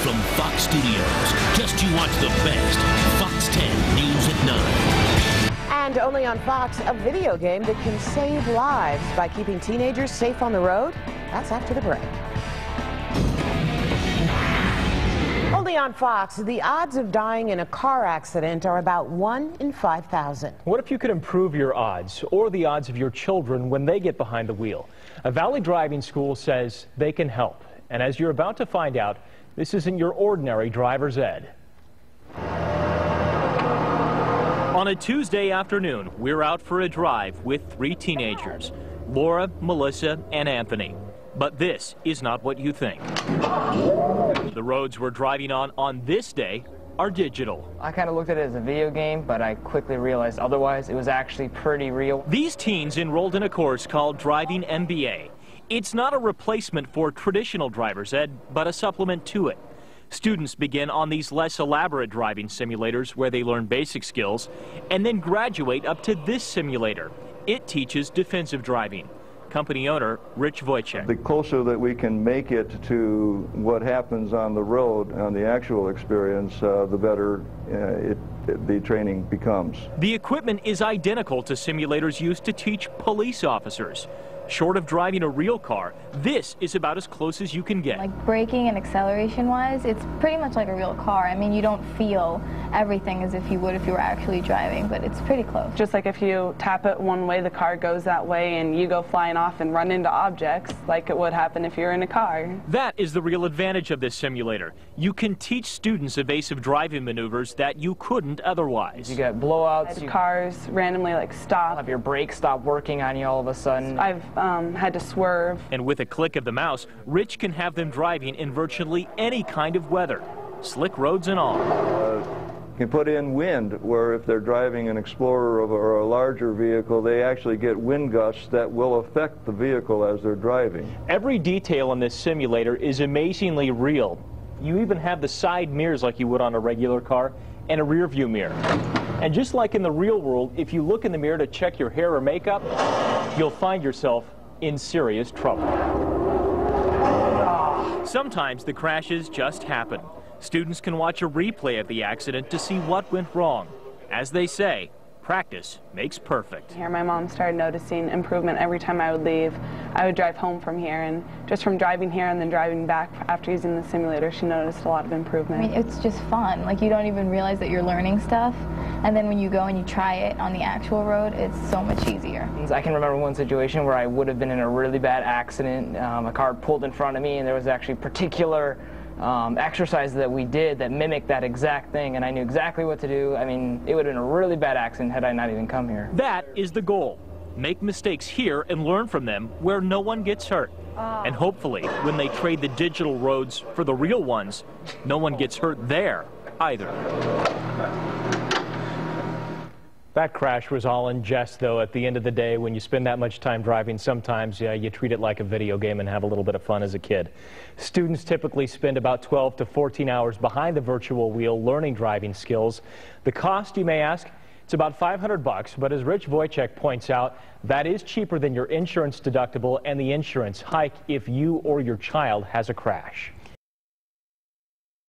from Fox Studios, just you watch the best Fox 10 News at 9. And only on Fox, a video game that can save lives by keeping teenagers safe on the road. That's after the break. Only on Fox, the odds of dying in a car accident are about 1 in 5,000. What if you could improve your odds or the odds of your children when they get behind the wheel? A Valley driving school says they can help. And as you're about to find out, this isn't your ordinary driver's ed. On a Tuesday afternoon, we're out for a drive with 3 teenagers, Laura, Melissa, and Anthony. But this is not what you think. The roads we're driving on this day are digital. I kind of looked at it as a video game, but I quickly realized otherwise. It was actually pretty real. These teens enrolled in a course called Driving MBA. It's not a replacement for traditional driver's ed, but a supplement to it. Students begin on these less elaborate driving simulators where they learn basic skills and then graduate up to this simulator. It teaches defensive driving. Company owner Rich Wojcik. The closer that we can make it to what happens on the road, on the actual experience, the better the training becomes. The equipment is identical to simulators used to teach police officers. Short of driving a real car, this is about as close as you can get. Like braking and acceleration wise, it's pretty much like a real car. I mean, you don't feel everything as if you would if you were actually driving, but it's pretty close. Just like if you tap it one way, the car goes that way, and you go flying off and run into objects like it would happen if you're in a car. That is the real advantage of this simulator. You can teach students evasive driving maneuvers that you couldn't otherwise. You get blowouts. Cars randomly like stop. Have your brakes stop working on you all of a sudden. I've had to swerve. And with a click of the mouse, Rich can have them driving in virtually any kind of weather, slick roads and all. You can put in wind, where if they're driving an Explorer or a larger vehicle, they actually get wind gusts that will affect the vehicle as they're driving. Every detail in this simulator is amazingly real. You even have the side mirrors like you would on a regular car and a rear view mirror. And just like in the real world, if you look in the mirror to check your hair or makeup, you'll find yourself in serious trouble. Sometimes the crashes just happen. Students can watch a replay of the accident to see what went wrong. As they say, practice makes perfect. Here, my mom started noticing improvement every time I would leave. I would drive home from here, and just from driving here and then driving back after using the simulator, she noticed a lot of improvement. I mean, it's just fun. Like, you don't even realize that you're learning stuff, and then when you go and you try it on the actual road, it's so much easier. I can remember one situation where I would have been in a really bad accident. A car pulled in front of me, and there was actually particular exercises that we did that mimicked that exact thing, and I knew exactly what to do. I mean, it would have been a really bad accident had I not even come here. That is the goal. Make mistakes here and learn from them where no one gets hurt. And hopefully, when they trade the digital roads for the real ones, no one gets hurt there either. That crash was all in jest, though. At the end of the day, when you spend that much time driving, sometimes you treat it like a video game and have a little bit of fun as a kid. Students typically spend about 12 to 14 hours behind the virtual wheel learning driving skills. The cost, you may ask, it's about $500, but as Rich Wojcik points out, that is cheaper than your insurance deductible and the insurance hike if you or your child has a crash.